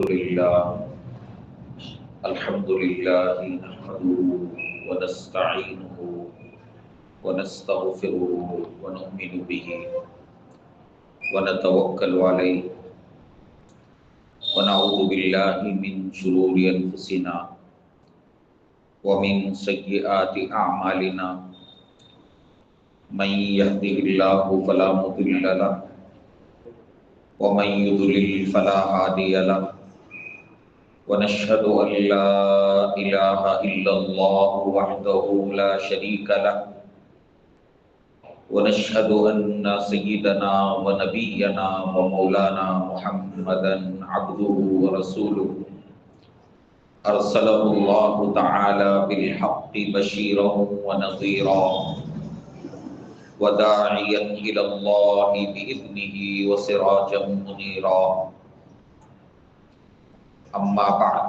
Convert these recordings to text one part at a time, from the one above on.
الحمد لله نحمده ونستعينه ونستغفره ونؤمن به ونتوكل عليه ونعوذ بالله من شرور أنفسنا ومن سيئات أعمالنا من يهده الله فلا مضل له ومن يضلل فلا هادي له ونشهد أن لا إله إلا الله وحده لا شريك له ونشهد أن سيدنا ونبينا ومولانا محمدا عبده ورسوله أرسله الله تعالى بالحق بشيرا ونذيرا وداعيا إلى الله بإذنه وسراجا منيرا أما بعد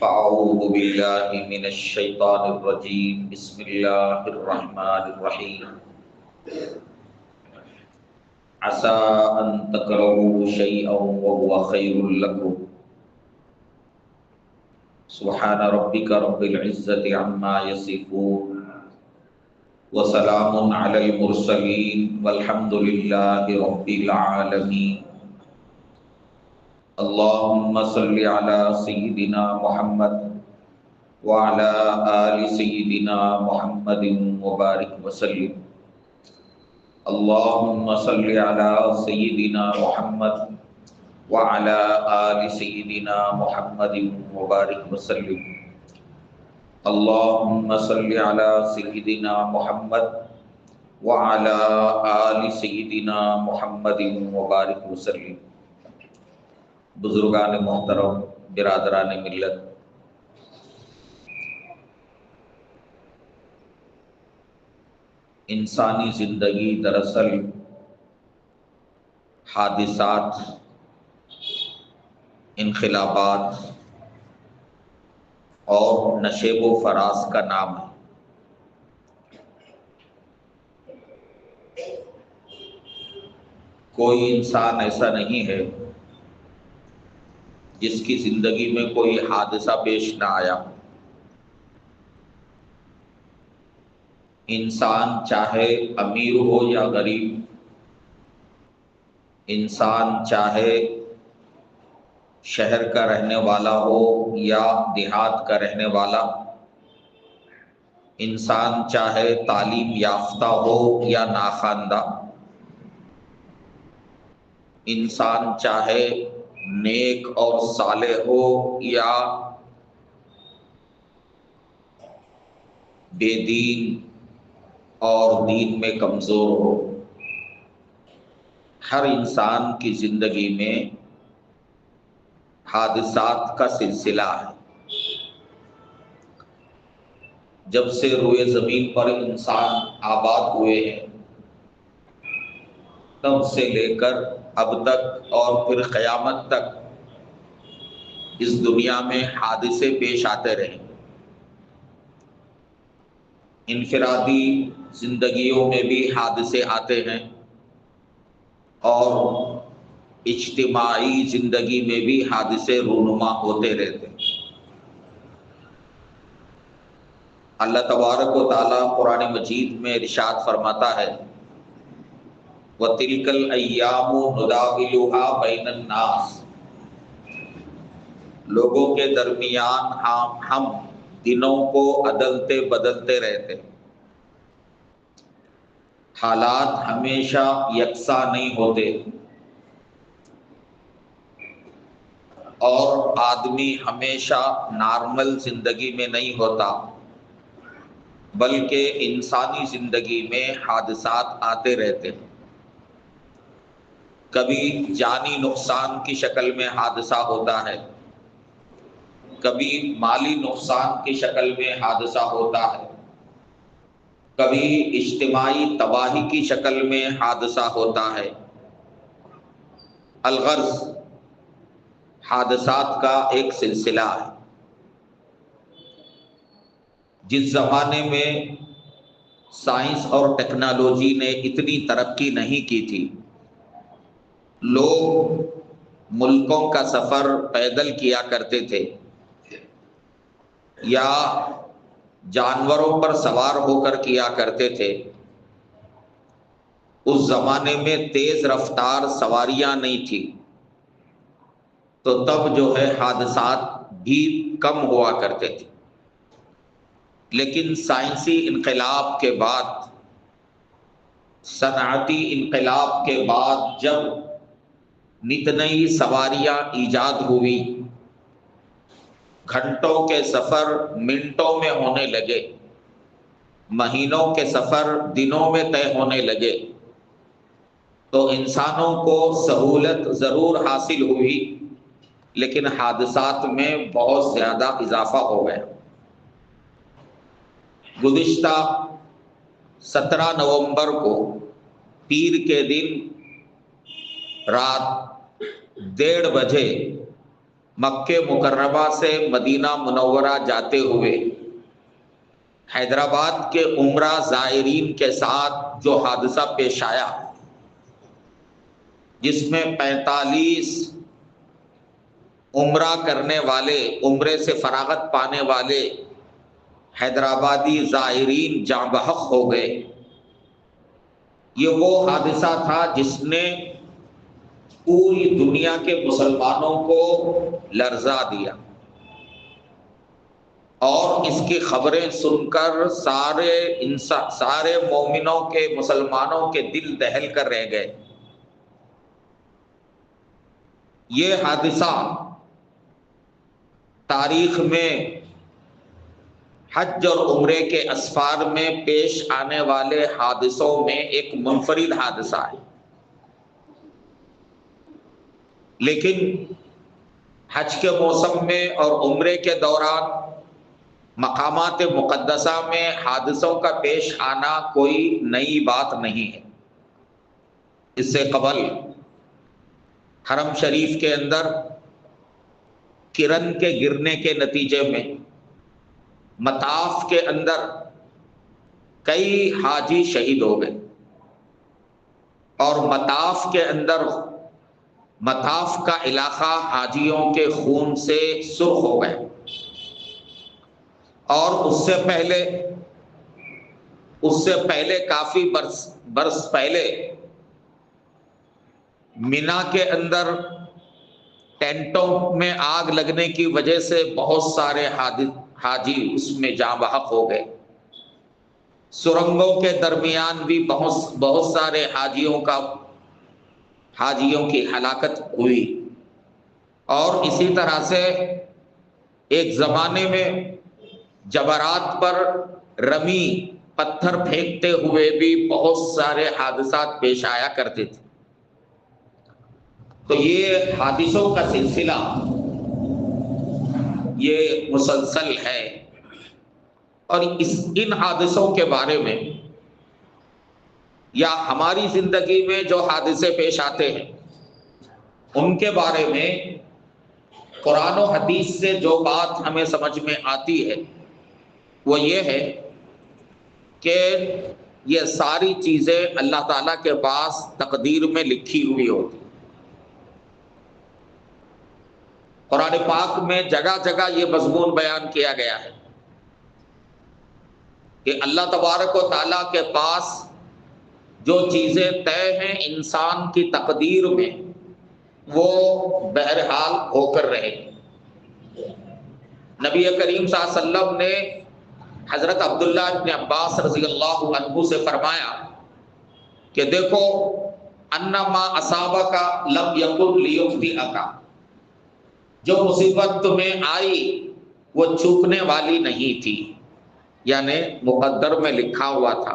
فأعوذ بالله من الشيطان الرجيم بسم الله الرحمن الرحيم عسى أن تكرهوا شيئا وهو خير لكم سبحان ربك رب العزة عما يصفون وسلام على المرسلين والحمد لله رب العالمين اللهم صل على سيدنا محمد وعلى آل سيدنا محمد وبارك وسلم اللهم صل على سيدنا محمد وعلى آل سيدنا محمد وبارك وسلم اللهم صل على سيدنا محمد وعلى آل سيدنا محمد وبارك وسلم بزرگان محترم، برادران ملت، انسانی زندگی دراصل حادثات، انقلابات اور نشیب و فراز کا نام ہے۔ کوئی انسان ایسا نہیں ہے جس کی زندگی میں کوئی حادثہ پیش نہ آیا۔ انسان چاہے امیر ہو یا غریب، انسان چاہے شہر کا رہنے والا ہو یا دیہات کا رہنے والا، انسان چاہے تعلیم یافتہ ہو یا ناخواندہ، انسان چاہے نیک اور صالح ہو یا بے دین اور دین میں کمزور ہو، ہر انسان کی زندگی میں حادثات کا سلسلہ ہے۔ جب سے روئے زمین پر انسان آباد ہوئے ہیں تب سے لے کر اب تک اور پھر قیامت تک اس دنیا میں حادثے پیش آتے رہے۔ انفرادی زندگیوں میں بھی حادثے آتے ہیں اور اجتماعی زندگی میں بھی حادثے رونما ہوتے رہتے ہیں۔ اللہ تبارک و تعالیٰ قرآن مجید میں ارشاد فرماتا ہے وَتِلْكَ الْأَيَّامُ نُدَاوِلُهَا بَيْنَ النَّاسِ، لوگوں کے درمیان ہم دنوں کو عدلتے بدلتے رہتے۔ حالات ہمیشہ یکساں نہیں ہوتے اور آدمی ہمیشہ نارمل زندگی میں نہیں ہوتا، بلکہ انسانی زندگی میں حادثات آتے رہتے ہیں۔ کبھی جانی نقصان کی شکل میں حادثہ ہوتا ہے، کبھی مالی نقصان کی شکل میں حادثہ ہوتا ہے، کبھی اجتماعی تباہی کی شکل میں حادثہ ہوتا ہے۔ الغرض حادثات کا ایک سلسلہ ہے۔ جس زمانے میں سائنس اور ٹیکنالوجی نے اتنی ترقی نہیں کی تھی، لوگ ملکوں کا سفر پیدل کیا کرتے تھے یا جانوروں پر سوار ہو کر کیا کرتے تھے۔ اس زمانے میں تیز رفتار سواریاں نہیں تھی، تو تب جو ہے حادثات بھی کم ہوا کرتے تھے۔ لیکن سائنسی انقلاب کے بعد، صنعتی انقلاب کے بعد جب نت نئی سواریاں ایجاد ہوئی، گھنٹوں کے سفر منٹوں میں ہونے لگے، مہینوں کے سفر دنوں میں طے ہونے لگے، تو انسانوں کو سہولت ضرور حاصل ہوئی، لیکن حادثات میں بہت زیادہ اضافہ ہو گیا۔ گزشتہ 17 نومبر کو پیر کے دن رات 1:30 بجے مکہ مکرمہ سے مدینہ منورہ جاتے ہوئے حیدرآباد کے عمرہ زائرین کے ساتھ جو حادثہ پیش آیا، جس میں 45 عمرہ کرنے والے، عمرے سے فراغت پانے والے حیدرآبادی زائرین جاں بحق ہو گئے، یہ وہ حادثہ تھا جس نے پوری دنیا کے مسلمانوں کو لرزا دیا، اور اس کی خبریں سن کر سارے مومنوں کے، مسلمانوں کے دل دہل کر رہ گئے۔ یہ حادثہ تاریخ میں حج اور عمرے کے اسفار میں پیش آنے والے حادثوں میں ایک منفرد حادثہ ہے، لیکن حج کے موسم میں اور عمرے کے دوران مقامات مقدسہ میں حادثوں کا پیش آنا کوئی نئی بات نہیں ہے۔ اس سے قبل حرم شریف کے اندر کرن کے گرنے کے نتیجے میں مطاف کے اندر کئی حاجی شہید ہو گئے، اور مطاف کے اندر، مطاف کا علاقہ حاجیوں کے خون سے سرخ ہو گئے، اور اس سے پہلے کافی برس پہلے مینا کے اندر ٹینٹوں میں آگ لگنے کی وجہ سے بہت سارے حاجی اس میں جاں بحق ہو گئے۔ سرنگوں کے درمیان بھی بہت سارے حاجیوں کی ہلاکت ہوئی، اور اسی طرح سے ایک زمانے میں جبرات پر رمی پتھر پھینکتے ہوئے بھی بہت سارے حادثات پیش آیا کرتے تھے۔ تو یہ حادثوں کا سلسلہ یہ مسلسل ہے، اور ان حادثوں کے بارے میں یا ہماری زندگی میں جو حادثے پیش آتے ہیں ان کے بارے میں قرآن و حدیث سے جو بات ہمیں سمجھ میں آتی ہے وہ یہ ہے کہ یہ ساری چیزیں اللہ تعالیٰ کے پاس تقدیر میں لکھی ہوئی ہوتی۔ قرآن پاک میں جگہ جگہ یہ مضمون بیان کیا گیا ہے کہ اللہ تبارک و تعالیٰ کے پاس جو چیزیں طے ہیں انسان کی تقدیر میں، وہ بہرحال ہو کر رہے گی۔ نبی کریم صلی اللہ علیہ وسلم نے حضرت عبداللہ ابن عباس رضی اللہ عنہ سے فرمایا کہ دیکھو، انما اصابک لم یکن لیخطئک، جو مصیبت تمہیں آئی وہ چوکنے والی نہیں تھی، یعنی مقدر میں لکھا ہوا تھا،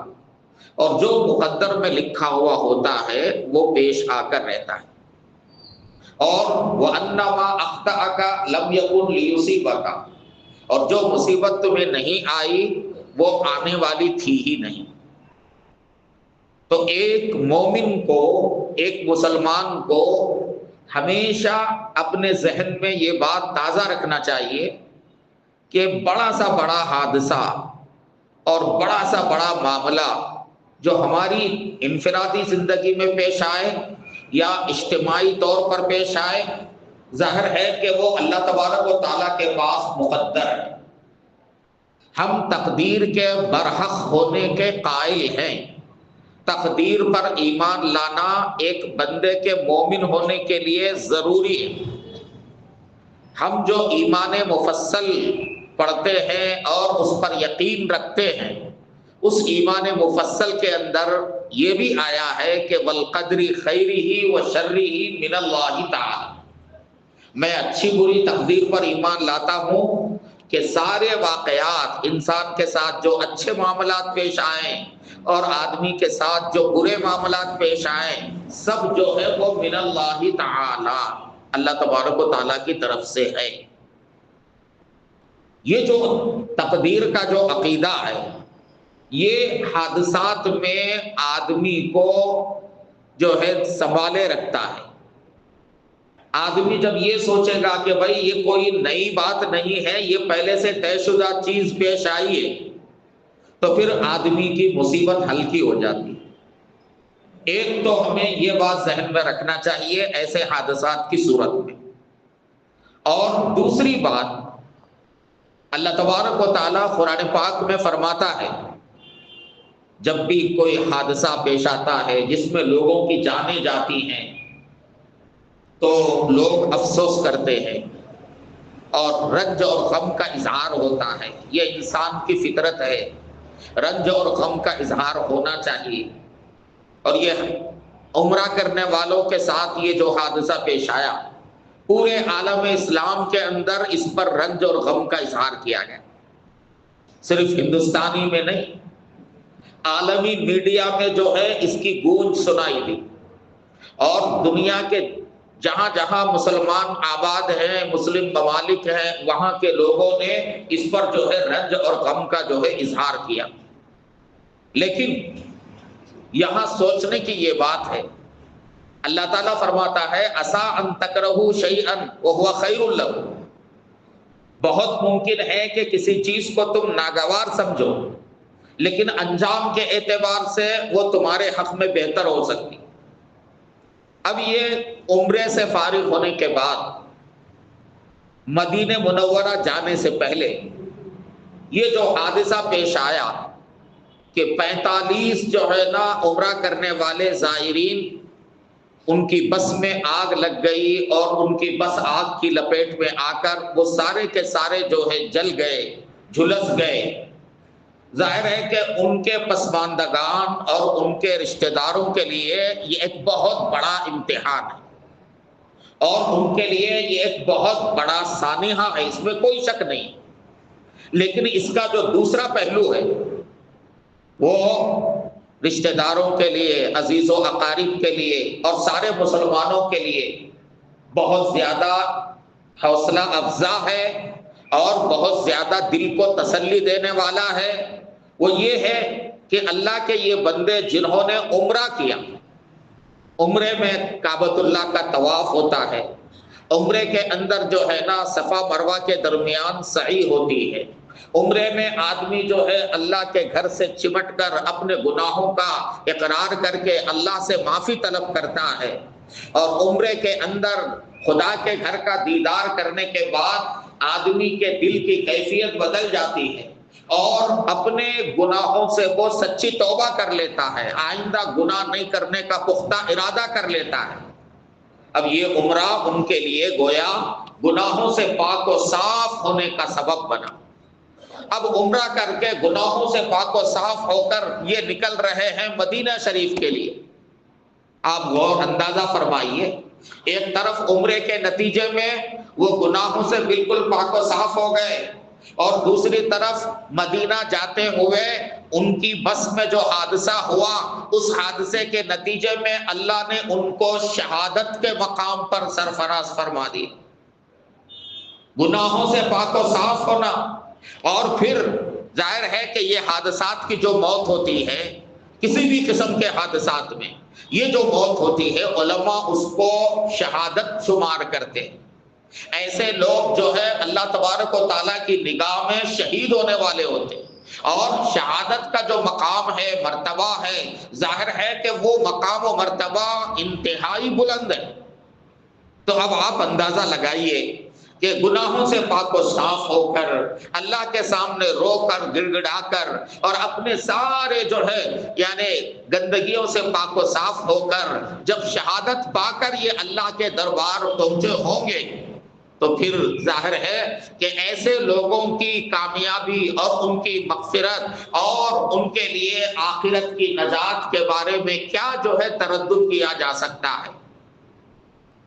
اور جو مقدر میں لکھا ہوا ہوتا ہے وہ پیش آ کر رہتا ہے۔ اور وَأَنَّمَا أَخْطَأَكَ لَمْ يَكُنْ لِيُصِيبَكَ، اور جو مصیبت تمہیں نہیں آئی وہ آنے والی تھی ہی نہیں۔ تو ایک مومن کو، ایک مسلمان کو ہمیشہ اپنے ذہن میں یہ بات تازہ رکھنا چاہیے کہ بڑا سا بڑا حادثہ اور بڑا سا بڑا معاملہ جو ہماری انفرادی زندگی میں پیش آئے یا اجتماعی طور پر پیش آئے، ظاہر ہے کہ وہ اللہ تبارک و تعالیٰ کے پاس مقدر ہے۔ ہم تقدیر کے برحق ہونے کے قائل ہیں۔ تقدیر پر ایمان لانا ایک بندے کے مومن ہونے کے لیے ضروری ہے۔ ہم جو ایمان مفصل پڑھتے ہیں اور اس پر یقین رکھتے ہیں، اس ایمان مفصل کے اندر یہ بھی آیا ہے کہ والقدر خیرہ و شرہ من اللہ تعالی، میں اچھی بری تقدیر پر ایمان لاتا ہوں کہ سارے واقعات انسان کے ساتھ جو اچھے معاملات پیش آئیں اور آدمی کے ساتھ جو برے معاملات پیش آئیں، سب جو ہے وہ من اللہ تعالی، اللہ تبارک و تعالیٰ کی طرف سے ہے۔ یہ جو تقدیر کا جو عقیدہ ہے، یہ حادثات میں آدمی کو جو ہے سنبھالے رکھتا ہے۔ آدمی جب یہ سوچے گا کہ بھائی یہ کوئی نئی بات نہیں ہے، یہ پہلے سے طے شدہ چیز پیش آئی ہے، تو پھر آدمی کی مصیبت ہلکی ہو جاتی ہے۔ ایک تو ہمیں یہ بات ذہن میں رکھنا چاہیے ایسے حادثات کی صورت میں، اور دوسری بات اللہ تبارک و تعالیٰ قرآن پاک میں فرماتا ہے، جب بھی کوئی حادثہ پیش آتا ہے جس میں لوگوں کی جانیں جاتی ہیں تو لوگ افسوس کرتے ہیں اور رنج اور غم کا اظہار ہوتا ہے۔ یہ انسان کی فطرت ہے، رنج اور غم کا اظہار ہونا چاہیے۔ اور یہ عمرہ کرنے والوں کے ساتھ یہ جو حادثہ پیش آیا، پورے عالم اسلام کے اندر اس پر رنج اور غم کا اظہار کیا گیا، صرف ہندوستانی میں نہیں، عالمی میڈیا میں جو ہے اس کی گونج سنائی دی، اور دنیا کے جہاں جہاں مسلمان آباد ہیں، مسلم ممالک ہیں، وہاں کے لوگوں نے اس پر جو ہے رنج اور غم کا جو ہے اظہار کیا۔ لیکن یہاں سوچنے کی یہ بات ہے، اللہ تعالیٰ فرماتا ہے عسیٰ ان تکرہوا شیئا وہو خیر لکم، بہت ممکن ہے کہ کسی چیز کو تم ناگوار سمجھو لیکن انجام کے اعتبار سے وہ تمہارے حق میں بہتر ہو سکتی۔ اب یہ عمرے سے فارغ ہونے کے بعد مدینہ منورہ جانے سے پہلے یہ جو حادثہ پیش آیا کہ 45 جو ہے نا عمرہ کرنے والے زائرین، ان کی بس میں آگ لگ گئی اور ان کی بس آگ کی لپیٹ میں آ کر وہ سارے کے سارے جو ہے جل گئے، جھلس گئے۔ ظاہر ہے کہ ان کے پسماندگان اور ان کے رشتہ داروں کے لیے یہ ایک بہت بڑا امتحان ہے، اور ان کے لیے یہ ایک بہت بڑا سانحہ ہے، اس میں کوئی شک نہیں۔ لیکن اس کا جو دوسرا پہلو ہے وہ رشتہ داروں کے لیے، عزیز و اقارب کے لیے اور سارے مسلمانوں کے لیے بہت زیادہ حوصلہ افزا ہے اور بہت زیادہ دل کو تسلی دینے والا ہے۔ وہ یہ ہے کہ اللہ کے یہ بندے جنہوں نے عمرہ کیا، عمرے میں کعبۃ اللہ کا طواف ہوتا ہے، عمرے کے اندر جو ہے نا صفا مروہ کے درمیان سعی ہوتی ہے، عمرے میں آدمی جو ہے اللہ کے گھر سے چمٹ کر اپنے گناہوں کا اقرار کر کے اللہ سے معافی طلب کرتا ہے، اور عمرے کے اندر خدا کے گھر کا دیدار کرنے کے بعد آدمی کے دل کی کیفیت بدل جاتی ہے اور اپنے گناہوں سے وہ سچی توبہ کر لیتا ہے، آئندہ گناہ نہیں کرنے کا پختہ ارادہ کر لیتا ہے۔ اب یہ عمرہ ان کے لیے گویا گناہوں سے پاک و صاف ہونے کا سبب بنا۔ اب عمرہ کر کے گناہوں سے پاک و صاف ہو کر یہ نکل رہے ہیں مدینہ شریف کے لیے۔ آپ غور اندازہ فرمائیے، ایک طرف عمرے کے نتیجے میں وہ گناہوں سے بالکل پاک و صاف ہو گئے، اور دوسری طرف مدینہ جاتے ہوئے ان کی بس میں جو حادثہ ہوا، اس حادثے کے نتیجے میں اللہ نے ان کو شہادت کے مقام پر سرفراز فرما دی۔ گناہوں سے پاک و صاف ہونا، اور پھر ظاہر ہے کہ یہ حادثات کی جو موت ہوتی ہے، کسی بھی قسم کے حادثات میں یہ جو موت ہوتی ہے، علماء اس کو شہادت شمار کرتے ہیں۔ ایسے لوگ جو ہے اللہ تبارک و تعالیٰ کی نگاہ میں شہید ہونے والے ہوتے ہیں۔ اور شہادت کا جو مقام ہے، مرتبہ ہے، ظاہر ہے کہ وہ مقام و مرتبہ انتہائی بلند ہے۔ تو اب آپ اندازہ لگائیے کہ گناہوں سے پاک و صاف ہو کر، اللہ کے سامنے رو کر گڑ گڑا کر، اور اپنے سارے جو ہے یعنی گندگیوں سے پاک و صاف ہو کر جب شہادت پا کر یہ اللہ کے دربار پہنچے ہوں گے، تو پھر ظاہر ہے کہ ایسے لوگوں کی کامیابی اور ان کی مغفرت اور ان کے لیے آخرت کی نجات کے بارے میں کیا جو ہے تردد کیا جا سکتا ہے۔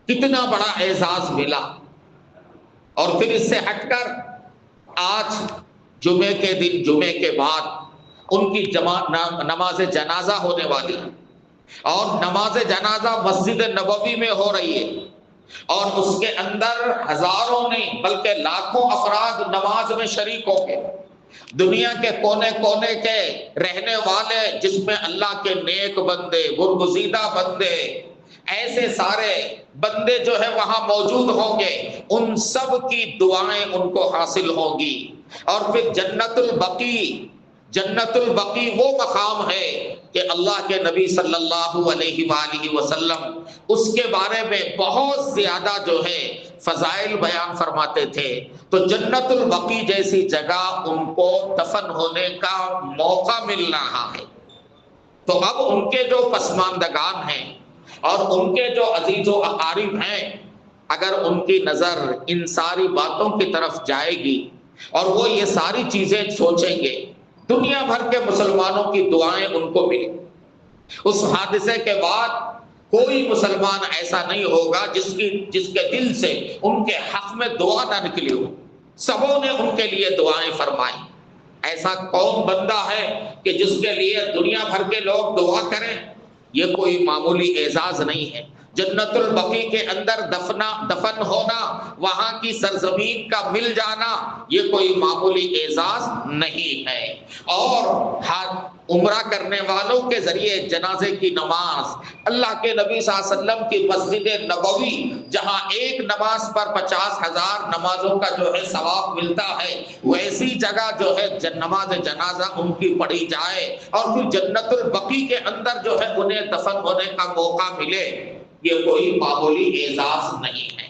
کتنا بڑا اعزاز ملا۔ اور پھر اس سے ہٹ کر آج جمعے کے دن، جمعے کے بعد ان کی نماز جنازہ ہونے والی ہے، اور نماز جنازہ مسجد نبوی میں ہو رہی ہے، اور اس کے اندر ہزاروں نہیں بلکہ لاکھوں افراد نماز میں شریک ہوں گے۔ دنیا کے کونے کونے کے رہنے والے، جس میں اللہ کے نیک بندے، برگزیدہ بندے، ایسے سارے بندے جو ہے وہاں موجود ہوں گے، ان سب کی دعائیں ان کو حاصل ہوں گی۔ اور پھر جنت البقیع، جنت البقیع وہ مقام ہے کہ اللہ کے نبی صلی اللہ علیہ وآلہ وسلم اس کے بارے میں بہت زیادہ جو ہے فضائل بیان فرماتے تھے۔ تو جنت البقیع جیسی جگہ ان کو دفن ہونے کا موقع مل رہا ہے۔ تو اب ان کے جو پسماندگان ہیں اور ان کے جو عزیز و اقارب ہیں، اگر ان کی نظر ان ساری باتوں کی طرف جائے گی اور وہ یہ ساری چیزیں سوچیں گے، دنیا بھر کے مسلمانوں کی دعائیں ان کو ملیں۔ اس حادثے کے بعد کوئی مسلمان ایسا نہیں ہوگا جس کے دل سے ان کے حق میں دعا نہ نکلی ہو۔ سبوں نے ان کے لیے دعائیں فرمائی۔ ایسا کون بندہ ہے کہ جس کے لیے دنیا بھر کے لوگ دعا کریں؟ یہ کوئی معمولی اعزاز نہیں ہے۔ جنت البقیع کے اندر دفن ہونا، وہاں کی سرزمین کا مل جانا، یہ کوئی معمولی اعزاز نہیں ہے۔ اور عمرہ کرنے والوں کے ذریعے جنازے کی نماز، اللہ کے نبی صلی اللہ علیہ وسلم کی مسجد نبوی، جہاں ایک نماز پر 50,000 نمازوں کا جو ہے ثواب ملتا ہے، ویسی جگہ جو ہے نماز جنازہ ان کی پڑھی جائے، اور پھر جنت البقیع کے اندر جو ہے انہیں دفن ہونے کا موقع ملے، یہ کوئی معمولی اعزاز نہیں ہے۔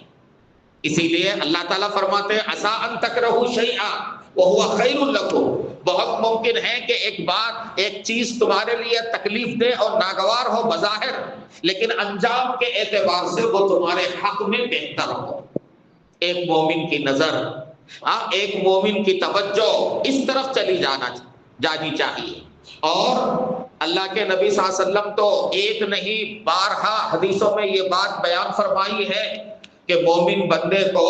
اسی لیے اللہ تعالیٰ فرماتے ہیں عسیٰ ان تکرہوا شیئا وہو خیر لکم، بہت ممکن ہے کہ ایک بات، ایک چیز تمہارے لیے تکلیف دے اور ناگوار ہو بظاہر، لیکن انجام کے اعتبار سے وہ تمہارے حق میں بہتر ہو۔ ایک مومن کی نظر، ایک مومن کی توجہ اس طرف جانی چاہیے۔ اور اللہ کے نبی صلی اللہ علیہ وسلم تو ایک نہیں بارہا حدیثوں میں یہ بات بیان فرمائی ہے کہ مومن بندے کو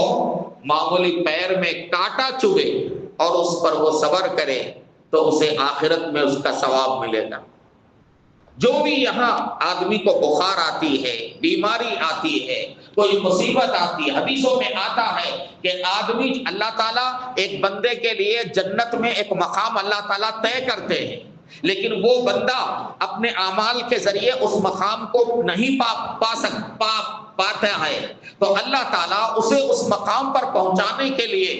معمولی پیر میں کانٹا چبھے اور اس پر وہ صبر کرے تو اسے آخرت میں اس کا ثواب ملے گا۔ جو بھی یہاں آدمی کو بخار آتی ہے، بیماری آتی ہے، کوئی مصیبت آتی ہے، حدیثوں میں آتا ہے کہ آدمی، اللہ تعالیٰ ایک بندے کے لیے جنت میں ایک مقام اللہ تعالیٰ طے کرتے ہیں، لیکن وہ بندہ اپنے اعمال کے ذریعے اس مقام کو نہیں پاتا ہے، تو اللہ تعالیٰ اسے اس مقام پر پہنچانے کے لیے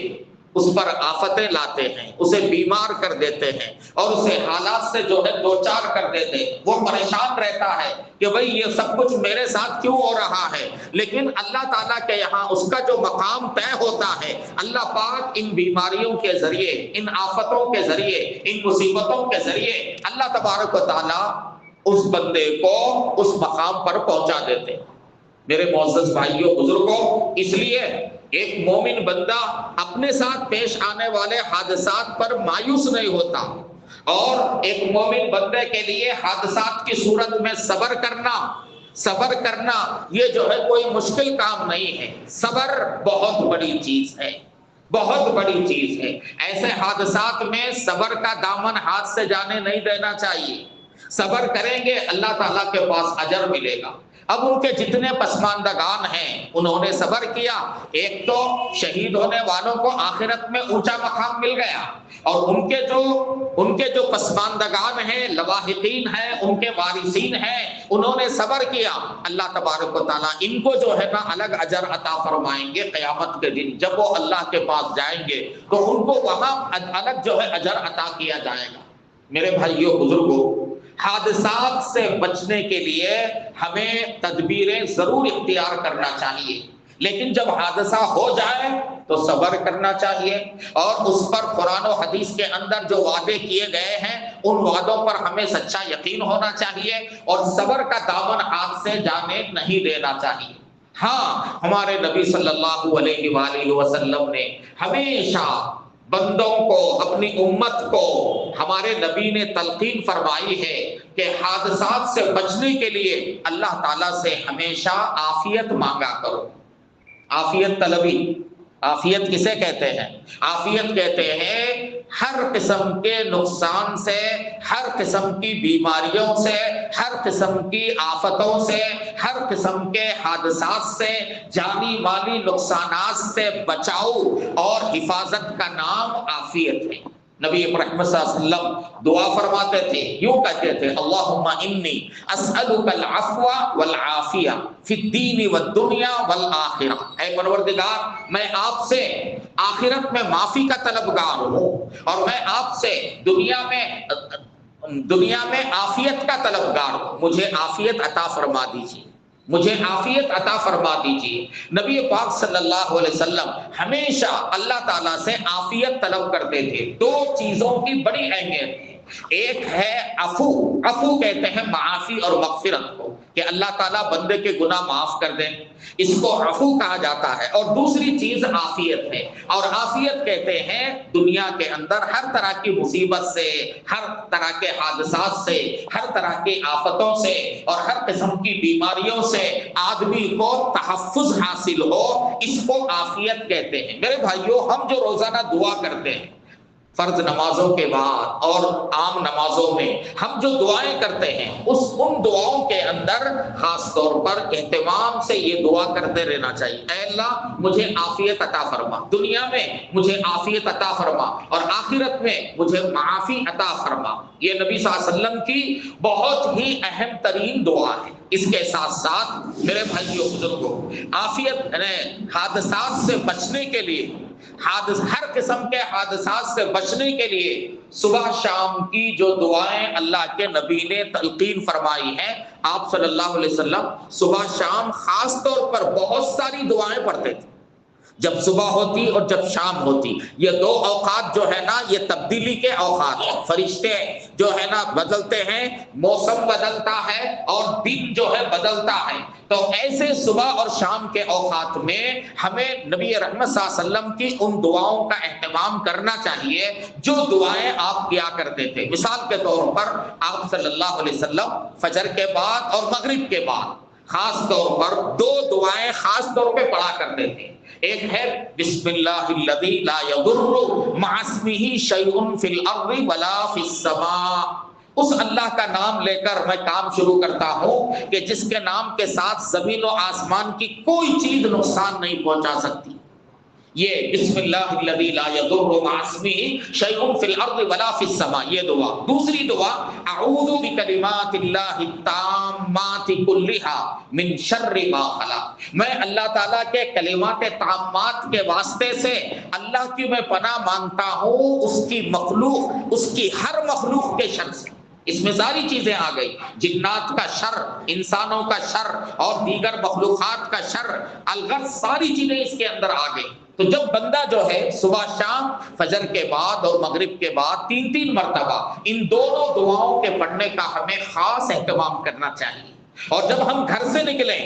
اس پر آفتیں لاتے ہیں، اسے بیمار کر دیتے ہیں، اور اسے حالات سے جو ہے دوچار کر دیتے ہیں۔ وہ پریشان رہتا ہے کہ بھئی یہ سب کچھ میرے ساتھ کیوں ہو رہا ہے، لیکن اللہ تعالیٰ کے یہاں اس کا جو مقام طے ہوتا ہے، اللہ پاک ان بیماریوں کے ذریعے، ان آفتوں کے ذریعے، ان مصیبتوں کے ذریعے اللہ تبارک و تعالیٰ اس بندے کو اس مقام پر پہنچا دیتے ہیں۔ میرے معزز بھائیوں بزرگوں، اس لیے ایک مومن بندہ اپنے ساتھ پیش آنے والے حادثات پر مایوس نہیں ہوتا، اور ایک مومن بندے کے لیے حادثات کی صورت میں صبر کرنا یہ جو ہے کوئی مشکل کام نہیں ہے۔ صبر بہت بڑی چیز ہے، بہت بڑی چیز ہے۔ ایسے حادثات میں صبر کا دامن ہاتھ سے جانے نہیں دینا چاہیے۔ صبر کریں گے اللہ تعالیٰ کے پاس اجر ملے گا۔ اب ان کے جتنے پسماندگان ہیں انہوں نے صبر کیا، ایک تو شہید ہونے والوں کو آخرت میں اونچا مقام مل گیا، اور ان کے جو پسماندگان ہیں، لواحقین ہیں، ان کے وارثین ہیں، انہوں نے صبر کیا، اللہ تبارک و تعالیٰ ان کو جو ہے نا الگ اجر عطا فرمائیں گے قیامت کے دن۔ جب وہ اللہ کے پاس جائیں گے تو ان کو وہاں الگ جو ہے اجر عطا کیا جائے گا۔ میرے بھائیوں بزرگوں، حادثات سے بچنے کے لیے ہمیں تدبیریں ضرور اختیار کرنا چاہیے، لیکن جب حادثہ ہو جائے تو صبر کرنا چاہیے، اور اس پر قرآن و حدیث کے اندر جو وعدے کیے گئے ہیں ان وعدوں پر ہمیں سچا یقین ہونا چاہیے، اور صبر کا دامن ہاتھ سے جانے نہیں دینا چاہیے۔ ہاں، ہمارے نبی صلی اللہ علیہ وآلہ وسلم نے ہمیشہ بندوں کو، اپنی امت کو، ہمارے نبی نے تلقین فرمائی ہے کہ حادثات سے بچنے کے لیے اللہ تعالیٰ سے ہمیشہ عافیت مانگا کرو۔ عافیت طلبی، عافیت کسے کہتے ہیں؟ عافیت کہتے ہیں ہر قسم کے نقصان سے، ہر قسم کی بیماریوں سے، ہر قسم کی آفتوں سے، ہر قسم کے حادثات سے، جانی مالی نقصانات سے بچاؤ اور حفاظت کا نام عافیت ہے۔ نبی محمد صلی اللہ علیہ وسلم دعا فرماتے تھے، یوں کہتے تھے، اللہم انی اسألک العفو والعافیہ فی الدین والدنیا والآخرہ۔ اے پروردگار، میں آپ سے آخرت میں معافی کا طلبگار ہوں، اور میں آپ سے دنیا میں عافیت کا طلبگار ہوں، مجھے عافیت عطا فرما دیجیے، مجھے عافیت عطا فرما دیجیے۔ نبی پاک صلی اللہ علیہ وسلم ہمیشہ اللہ تعالیٰ سے عافیت طلب کرتے تھے۔ دو چیزوں کی بڑی اہمیت ہے، ایک ہے عفو، عفو کہتے ہیں معافی اور مغفرت کو، کہ اللہ تعالیٰ بندے کے گناہ معاف کر دیں، اس کو عفو کہا جاتا ہے، اور دوسری چیز عافیت ہے، اور عافیت کہتے ہیں دنیا کے اندر ہر طرح کی مصیبت سے، ہر طرح کے حادثات سے، ہر طرح کی آفتوں سے اور ہر قسم کی بیماریوں سے آدمی کو تحفظ حاصل ہو، اس کو عافیت کہتے ہیں۔ میرے بھائیوں، ہم جو روزانہ دعا کرتے ہیں فرض نمازوں کے بعد اور عام نمازوں میں ہم جو دعائیں کرتے ہیں، ان دعاؤں کے اندر خاص طور پر اہتمام سے یہ دعا کرتے رہنا چاہیے، اے اللہ مجھے عافیت عطا فرما، دنیا میں مجھے عافیت عطا فرما، اور آخرت میں مجھے معافی عطا فرما۔ یہ نبی صلی اللہ علیہ وسلم کی بہت ہی اہم ترین دعا ہے۔ اس کے ساتھ ساتھ میرے بھائیوں بزرگوں، عافیت حادثات سے بچنے کے لیے، ہر قسم کے حادثات سے بچنے کے لیے صبح شام کی جو دعائیں اللہ کے نبی نے تلقین فرمائی ہیں، آپ صلی اللہ علیہ وسلم صبح شام خاص طور پر بہت ساری دعائیں پڑھتے تھے، جب صبح ہوتی اور جب شام ہوتی۔ یہ دو اوقات جو ہے نا، یہ تبدیلی کے اوقات ہیں، فرشتے جو ہے نا بدلتے ہیں، موسم بدلتا ہے اور دن جو ہے بدلتا ہے، تو ایسے صبح اور شام کے اوقات میں ہمیں نبی رحمت صلی اللہ علیہ وسلم کی ان دعاؤں کا اہتمام کرنا چاہیے جو دعائیں آپ کیا کرتے تھے۔ مثال کے طور پر آپ صلی اللہ علیہ وسلم فجر کے بعد اور مغرب کے بعد خاص طور پر دو دعائیں خاص طور پہ پڑھا کرتے تھے، ایک ہے بسم اللہ الذی لا یضر مع اسمہ شیء فی الارض ولا فی السماء۔ اس اللہ کا نام لے کر میں کام شروع کرتا ہوں کہ جس کے نام کے ساتھ زمین و آسمان کی کوئی چیز نقصان نہیں پہنچا سکتی۔ یہ بسم اللہ الذی لا یضر مع اسمہ شیء فی الارض ولا فی السماء، یہ دعا۔ دوسری دعا، اعوذ بکلمات اللہ التامات کلھا من شر ما خلق، میں اللہ تعالیٰ کے کلمات تامات کے واسطے سے اللہ کی میں پناہ مانگتا ہوں اس کی مخلوق، اس کی ہر مخلوق کے شر سے۔ اس میں ساری چیزیں آ گئی، جنات کا شر، انسانوں کا شر اور دیگر مخلوقات کا شر، الغرض ساری چیزیں اس کے اندر آ گئی۔ تو جب بندہ جو ہے صبح شام، فجر کے بعد اور مغرب کے بعد تین مرتبہ ان دونوں دعاؤں کے پڑھنے کا ہمیں خاص اہتمام کرنا چاہیے، اور جب ہم گھر سے نکلیں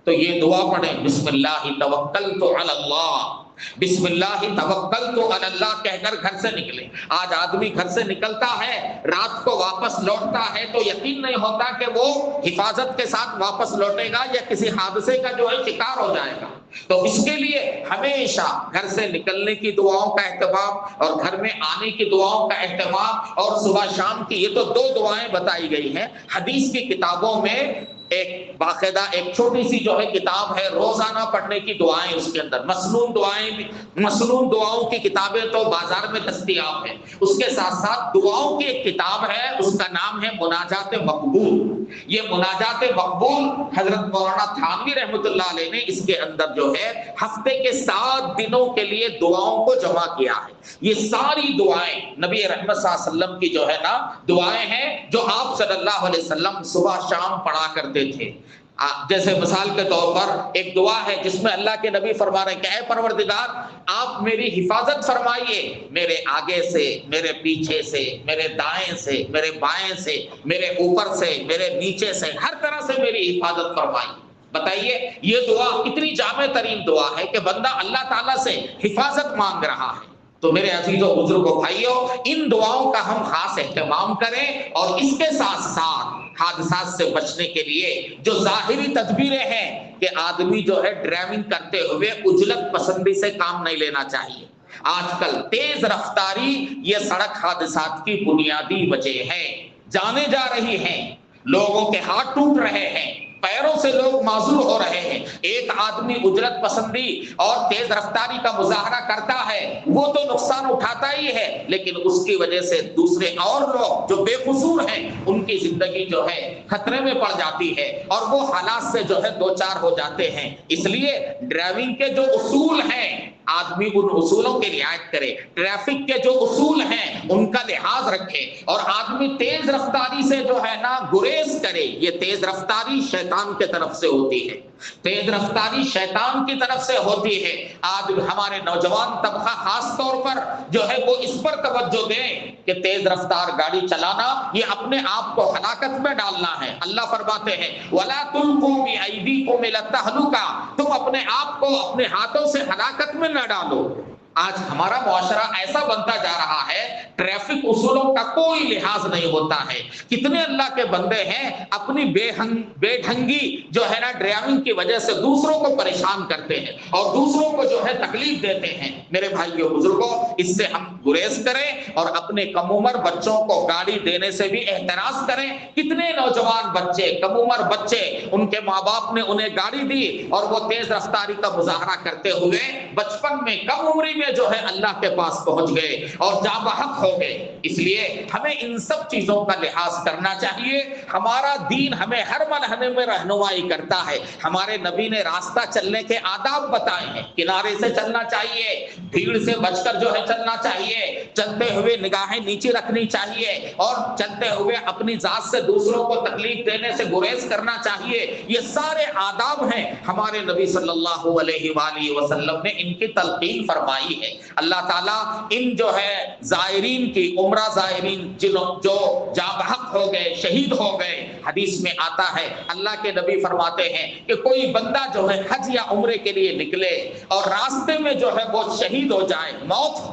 تو یہ دعا پڑھیں، بسم اللہ توکلت علی اللہ، بسم اللہ توکلت علی اللہ کہہ کر گھر سے نکلیں۔ آج آدمی گھر سے نکلتا ہے، رات کو واپس لوٹتا ہے تو یقین نہیں ہوتا کہ وہ حفاظت کے ساتھ واپس لوٹے گا یا کسی حادثے کا جو ہے شکار ہو جائے گا۔ تو اس کے لیے ہمیشہ گھر سے نکلنے کی دعاؤں کا اہتمام اور گھر میں آنے کی دعاؤں کا اہتمام، اور صبح شام کی یہ تو دو دعائیں بتائی گئی ہیں۔ حدیث کی کتابوں میں ایک باقاعدہ ایک چھوٹی سی جو ہے کتاب ہے روزانہ پڑھنے کی دعائیں، اس کے اندر مسنون دعائیں بھی، مسنون دعاؤں کی کتابیں تو بازار میں دستیاب ہیں، اس کے ساتھ ساتھ دعاؤں کی ایک کتاب ہے، اس کا نام ہے مناجات مقبول۔ یہ مناجات مقبول حضرت مولانا تھانوی رحمۃ اللہ علیہ نے اس کے اندر جو ہے ہفتے کے 7 دنوں کے لیے دعاؤں کو جمع کیا ہے۔ یہ ساری دعائیں نبی رحمت صلی اللہ علیہ وسلم کی جو ہے نا دعائیں ہیں، جو آپ صلی اللہ علیہ وسلم صبح شام پڑھا کرتے تھے۔ جیسے مثال کے طور پر ایک دعا ہے جس میں اللہ کے نبی فرما رہے ہیں کہ اے پروردگار آپ میری حفاظت فرمائیے، میرے آگے سے، میرے پیچھے سے، میرے دائیں سے، میرے بائیں سے، میرے اوپر سے، میرے نیچے سے، ہر طرح سے میری حفاظت فرمائیے۔ بتائیے یہ دعا کتنی جامع ترین دعا ہے کہ بندہ اللہ تعالیٰ سے حفاظت مانگ رہا ہے۔ تو میرے عزیزوں بزرگوں بھائیوں، ان دعاؤں کا ہم خاص اہتمام کریں، اور اس کے ساتھ ساتھ حادثات سے بچنے کے لیے جو ظاہری تدبیریں ہیں کہ آدمی جو ہے ڈرائیونگ کرتے ہوئے عجلت پسندی سے کام نہیں لینا چاہیے۔ آج کل تیز رفتاری یہ سڑک حادثات کی بنیادی وجہ ہے، جانے جا رہی ہیں، لوگوں کے ہاتھ ٹوٹ رہے ہیں، پیروں سے لوگ معذور ہو رہے ہیں۔ ایک آدمی اجرت پسندی اور تیز رفتاری کا مظاہرہ کرتا ہے، وہ تو نقصان اٹھاتا ہی ہے، لیکن اس کی وجہ سے دوسرے اور لوگ جو بے قصور ہیں ان کی زندگی جو ہے خطرے میں پڑ جاتی ہے، اور وہ حالات سے جو ہے دوچار ہو جاتے ہیں۔ اس لیے ڈرائیونگ کے جو اصول ہیں آدمی ان اصولوں کی رعایت کرے، ٹریفک کے جو اصول ہیں ان کا لحاظ رکھے، اور آدمی تیز رفتاری سے جو ہے نا گریز کرے۔ یہ تیز رفتاری شیطان کے طرف سے ہوتی ہے، تیز رفتاری شیطان کی طرف سے ہوتی ہے۔ آج ہمارے نوجوان طبقہ خاص طور پر جو ہے وہ اس پر توجہ دیں کہ تیز رفتار گاڑی چلانا یہ اپنے آپ کو ہلاکت میں ڈالنا ہے۔ اللہ فرماتے ہیں وَلَا تُلْقُوا بِأَيْدِيكُمْ إِلَى التَّهْلُكَةِ، تم اپنے آپ کو اپنے ہاتھوں سے ہلاکت میں نہ ڈالو۔ آج ہمارا معاشرہ ایسا بنتا جا رہا ہے، ٹریفک اصولوں کا کوئی لحاظ نہیں ہوتا ہے۔ کتنے اللہ کے بندے ہیں اپنی بے ڈھنگی جو ہے نا ڈرائیونگ کی وجہ سے دوسروں کو پریشان کرتے ہیں اور دوسروں کو جو ہے تکلیف دیتے ہیں۔ میرے بھائیوں بزرگوں، اس سے ہم گریز کریں اور اپنے کم عمر بچوں کو گاڑی دینے سے بھی احتراز کریں۔ کتنے نوجوان بچے، کم عمر بچے، ان کے ماں باپ نے انہیں گاڑی دی اور وہ تیز رفتاری کا مظاہرہ کرتے ہوئے بچپن میں کم عمری میں جو ہے اللہ کے پاس پہنچ گئے اور جاں بحق ہو گئے۔ اس لیے ہمیں ان سب چیزوں کا لحاظ کرنا چاہیے۔ ہمارا دین ہمیں ہر مرحلے میں رہنمائی کرتا ہے۔ ہمارے نبی نے راستہ چلنے کے آداب بتائے ہیں، کنارے سے چلنا چاہیے، بھیڑ سے بچ کر جو ہے چلنا چاہیے، چلتے ہوئے نگاہیں نیچے رکھنی چاہیے، اور چلتے ہوئے اپنی ذات سے دوسروں کو تکلیف دینے سے گریز کرنا چاہیے۔ یہ سارے آداب ہیں، ہمارے نبی صلی اللہ علیہ وآلہ وسلم نے ان کی تلقین فرمائی ہے۔ اللہ تعالیٰ ان جو ہے زائرین کی، عمرہ زائرین جو جاں بحق ہو گئے، شہید ہو گئے، حدیث میں آتا ہے اللہ کے نبی فرماتے ہیں کہ کوئی بندہ جو ہے حج یا عمرے کے لیے نکلے اور راستے میں جو ہے وہ شہید ہو جائے،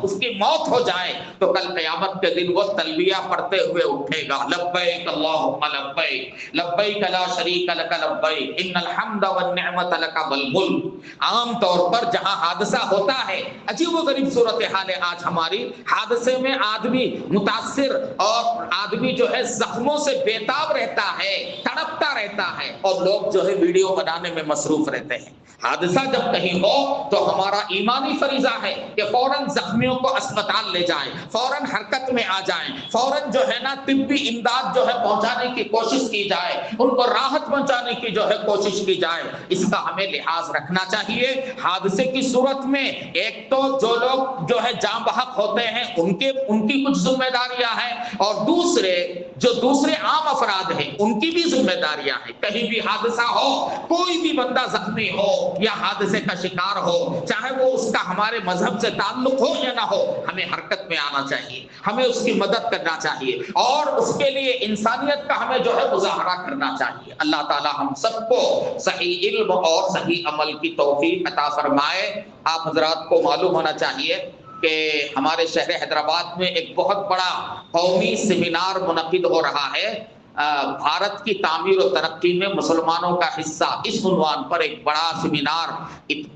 اس کی موت ہو جائے، تو کل قیامت کے دن وہ تلبیہ پڑھتے ہوئے اٹھے گا، لبیک اللہم لبیک لبیک لا شریک لک لبیک ان الحمد والنعمت لک والملک۔ عام طور پر جہاں حادثہ ہوتا ہے، عجیب و غریب صورتحال ہے آج ہماری، حادثے میں آدمی متاثر اور آدمی جو ہے زخموں سے بےتاب رہتا ہے، تڑپتا رہتا ہے، اور لوگ جو ہے ویڈیو بنانے میں مصروف رہتے ہیں۔ حادثہ جب کہیں ہو تو ہمارا ایمانی فریضہ ہے کہ فوراً زخمیوں کو اسپتال لے جائیں، فوراً حرکت میں آ جائیں، فوراً جو ہے نا طبی امداد جو ہے پہنچانے کی کوشش کی جائے، ان کو راحت پہنچانے کی جو ہے کوشش کی جائے۔ اس کا ہمیں لحاظ رکھنا چاہیے۔ حادثے کی صورت میں ایک تو جو لوگ جو ہے جاں بحق ہوتے ہیں ان کی کچھ ذمہ داریاں ہیں، اور دوسرے عام افراد ہیں ان کی بھی ذمہ داریاں ہیں۔ کہیں بھی حادثہ ہو، کوئی بھی بندہ زخمی ہو یا حادثے کا شکار ہو، چاہے وہ اس کا ہمارے مذہب سے تعلق ہو یا نہ ہو، ہمیں حرکت میں آنا چاہیے، ہمیں اس کی مدد کرنا چاہیے، اور اس کے لیے انسانیت کا ہمیں جو ہے مظاہرہ کرنا چاہیے۔ اللہ تعالی ہم سب کو صحیح علم اور صحیح عمل کی توفیق عطا فرمائے۔ آپ حضرات کو معلوم ہونا چاہیے کہ ہمارے شہر حیدرآباد میں ایک بہت بڑا قومی سیمینار منعقد ہو رہا ہے، بھارت کی تعمیر و ترقی میں مسلمانوں کا حصہ، اس عنوان پر ایک بڑا سیمینار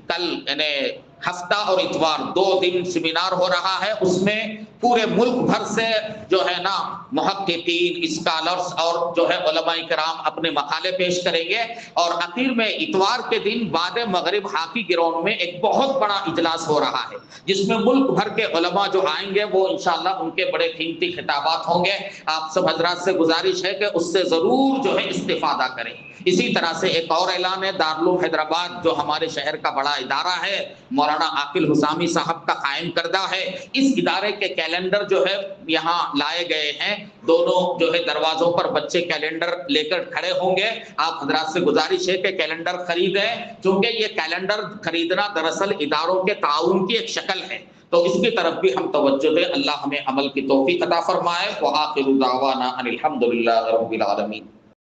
کل یعنی ہفتہ اور اتوار 2 دن سیمینار ہو رہا ہے۔ اس میں پورے ملک بھر سے جو ہے نا محققین، اسکالرز اور جو ہے علماء کرام اپنے مقالے پیش کریں گے، اور اخیر میں اتوار کے دن بعد مغرب ہاکی گراؤنڈ میں ایک بہت بڑا اجلاس ہو رہا ہے، جس میں ملک بھر کے علماء جو آئیں گے وہ انشاءاللہ ان کے بڑے قیمتی خطابات ہوں گے۔ آپ سب حضرات سے گزارش ہے کہ اس سے ضرور جو ہے استفادہ کریں۔ اسی طرح سے ایک اور اعلان ہے، دارالعلوم حیدرآباد جو ہمارے شہر کا بڑا ادارہ ہے، مولانا عاقل حسامی صاحب کا قائم کردہ ہے، اس ادارے کے کیلنڈر جو ہے یہاں لائے گئے ہیں، دونوں جو ہے دروازوں پر بچے کیلنڈر لے کر کھڑے ہوں گے۔ آپ حضرات سے گزارش ہے کہ کیلنڈر خریدیں، چونکہ یہ کیلنڈر خریدنا دراصل اداروں کے تعاون کی ایک شکل ہے، تو اس کی طرف بھی ہم توجہ دیں۔ اللہ ہمیں عمل کی توفیق عطا فرمائے۔ وآخر دعوانا ان الحمد للہ رب العالمین۔